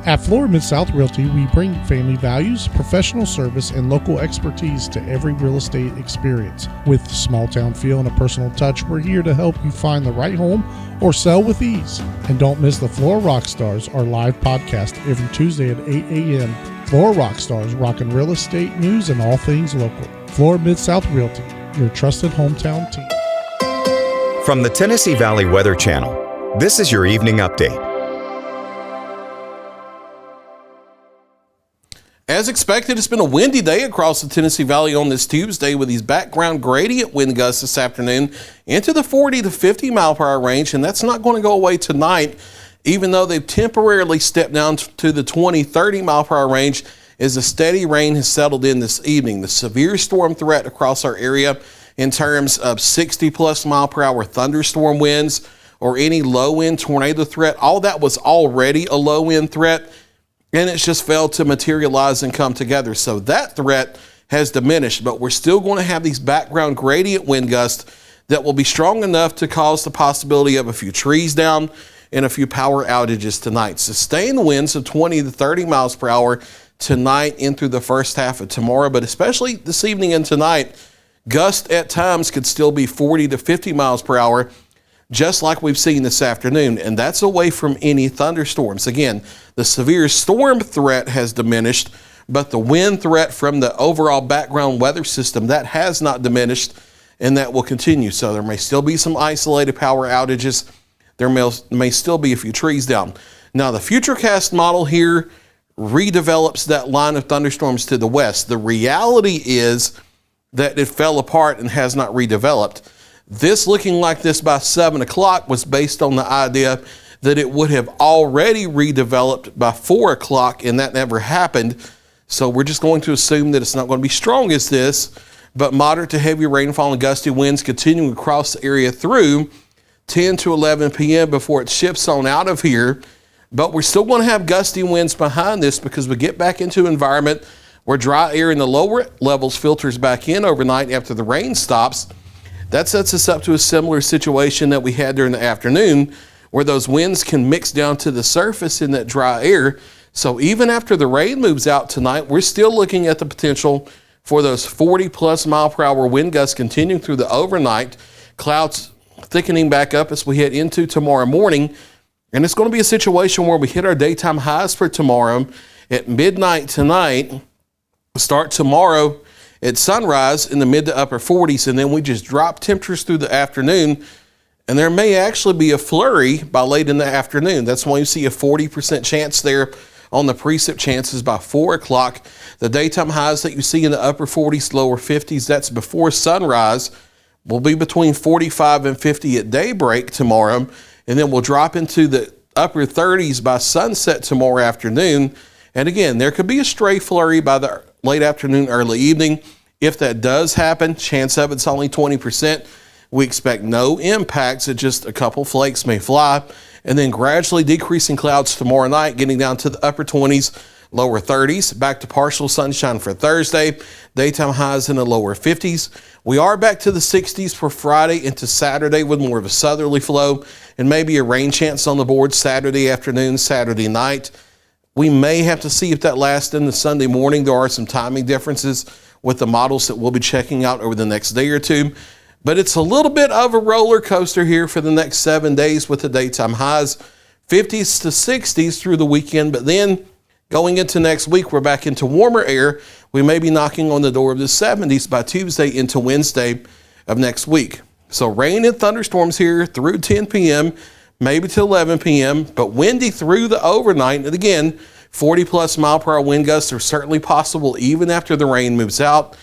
At Florida Mid-South Realty, we bring family values, professional service, and local expertise to every real estate experience. With small town feel and a personal touch, we're here to help you find the right home or sell with ease. And don't miss the Florida Rockstars, our live podcast every Tuesday at 8 a.m. Florida Rockstars, rocking real estate news and all things local. Florida Mid-South Realty, your trusted hometown team. From the Tennessee Valley Weather Channel, this is your evening update. As expected, it's been a windy day across the Tennessee Valley on this Tuesday with these background gradient wind gusts this afternoon into the 40 to 50 mile per hour range, and that's not going to go away tonight, even though they've temporarily stepped down to the 20, 30 mile per hour range as a steady rain has settled in this evening. The severe storm threat across our area in terms of 60 plus mile per hour thunderstorm winds or any low end tornado threat, all that was already a low end threat. And it's just failed to materialize and come together. So that threat has diminished, but we're still going to have these background gradient wind gusts that will be strong enough to cause the possibility of a few trees down and a few power outages tonight. Sustained winds of 20 to 30 miles per hour tonight and through the first half of tomorrow, but especially this evening and tonight, gusts at times could still be 40 to 50 miles per hour, just like we've seen this afternoon, and that's away from any thunderstorms. Again, the severe storm threat has diminished, but the wind threat from the overall background weather system, that has not diminished, and that will continue. So there may still be some isolated power outages. There may still be a few trees down. Now, the Futurecast model here redevelops that line of thunderstorms to the west. The reality is that it fell apart and has not redeveloped. This looking like this by 7 o'clock was based on the idea that it would have already redeveloped by 4 o'clock, and that never happened. So we're just going to assume that it's not going to be strong as this, but moderate to heavy rainfall and gusty winds continuing across the area through 10 to 11 p.m. before it shifts on out of here. But we're still going to have gusty winds behind this because we get back into an environment where dry air in the lower levels filters back in overnight after the rain stops. That sets us up to a similar situation that we had during the afternoon, where those winds can mix down to the surface in that dry air. So even after the rain moves out tonight, we're still looking at the potential for those 40 plus mile per hour wind gusts continuing through the overnight. Clouds thickening back up as we head into tomorrow morning. And it's going to be a situation where we hit our daytime highs for tomorrow at midnight tonight, start tomorrow at sunrise in the mid to upper 40s, and then we just drop temperatures through the afternoon, and there may actually be a flurry by late in the afternoon. That's why you see a 40% chance there on the precip chances by 4 o'clock. The daytime highs that you see in the upper 40s, lower 50s, that's before sunrise, will be between 45 and 50 at daybreak tomorrow, and then we'll drop into the upper 30s by sunset tomorrow afternoon. And again, there could be a stray flurry by the late afternoon, early evening. If that does happen, chance of it's only 20%. We expect no impacts, just a couple flakes may fly, and then gradually decreasing clouds tomorrow night, getting down to the upper 20s, lower 30s, back to partial sunshine for Thursday, daytime highs in the lower 50s. We are back to the 60s for Friday into Saturday with more of a southerly flow and maybe a rain chance on the board Saturday afternoon, Saturday night. We may have to see if that lasts into Sunday morning. There are some timing differences with the models that we'll be checking out over the next day or two. But it's a little bit of a roller coaster here for the next 7 days with the daytime highs, 50s to 60s through the weekend. But then going into next week, we're back into warmer air. We may be knocking on the door of the 70s by Tuesday into Wednesday of next week. So rain and thunderstorms here through 10 p.m., maybe to 11 p.m., but windy through the overnight. And again, 40 plus mile per hour wind gusts are certainly possible even after the rain moves out,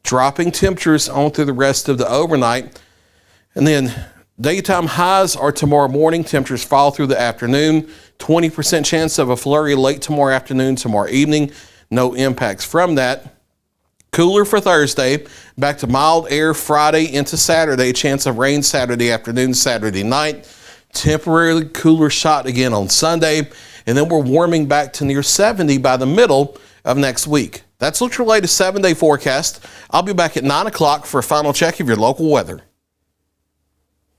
dropping temperatures on through the rest of the overnight. And then daytime highs are tomorrow morning. Temperatures fall through the afternoon. 20% chance of a flurry late tomorrow afternoon, tomorrow evening. No impacts from that. Cooler for Thursday. Back to mild air Friday into Saturday. Chance of rain Saturday afternoon, Saturday night. Temporarily cooler shot again on Sunday, and then we're warming back to near 70 by the middle of next week. That's your latest 7-day forecast. I'll be back at 9 o'clock for a final check of your local weather.